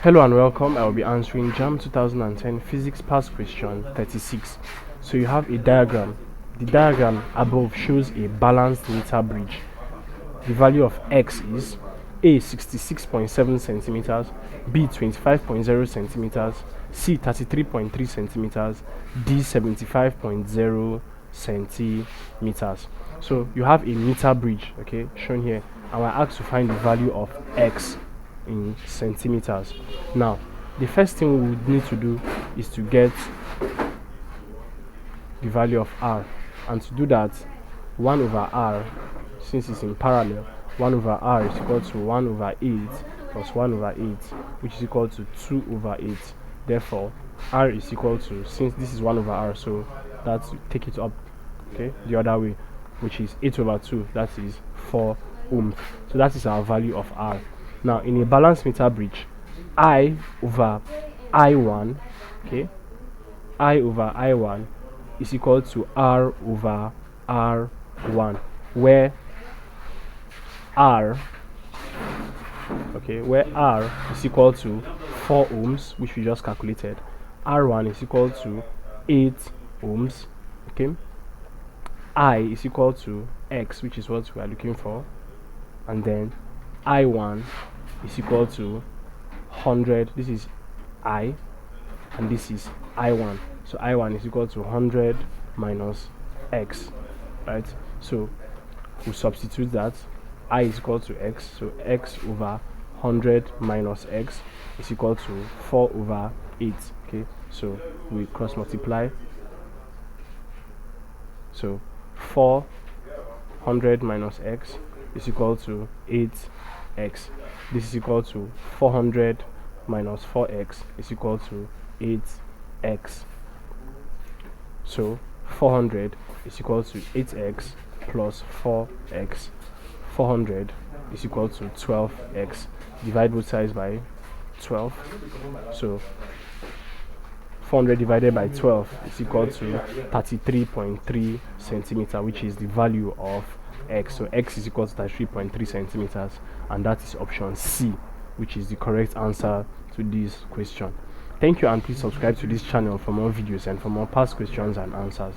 Hello and welcome. I will be answering JAMB 2010 Physics Past Question 36. So you have a diagram. The diagram above shows a balanced meter bridge. The value of X is A 66.7 centimeters, B 25.0 centimeters, C 33.3 centimeters, D 75.0 centimeters. So you have a meter bridge, okay, shown here, and we're asked to find the value of X in centimeters. Now, the first thing we would need to do is to get the value of R, and to do that, 1 over R, since it's in parallel, 1 over R is equal to 1 over 8 plus 1 over 8, which is equal to 2 over 8. Therefore, R is equal to, since this is 1 over R, so that's, take it up, okay, the other way, which is 8 over 2, that is 4 ohms. So that is our value of R. Now, in a balanced meter bridge, I over I1, okay, I over I1 is equal to R over R1, where R, okay, where R is equal to 4 ohms, which we just calculated. R1 is equal to 8 ohms, okay. I is equal to X, which is what we are looking for, and then I1 is equal to 100. This is I, and this is I1. So I1 is equal to 100 minus X, right? So we substitute that. I is equal to X, so X over 100 minus X is equal to 4 over 8, okay. So we cross multiply. So 400 minus X is equal to 8x. This is equal to 400 minus 4x is equal to 8x. So 400 is equal to 8x plus 4x. 400 is equal to 12x. Divide both sides by 12. So 400 divided by 12 is equal to 33.3 centimeter, which is the value of X. So X is equal to 33.3 centimeters, and that is option C, which is the correct answer to this question. Thank you, and please subscribe to this channel for more videos and for more past questions and answers.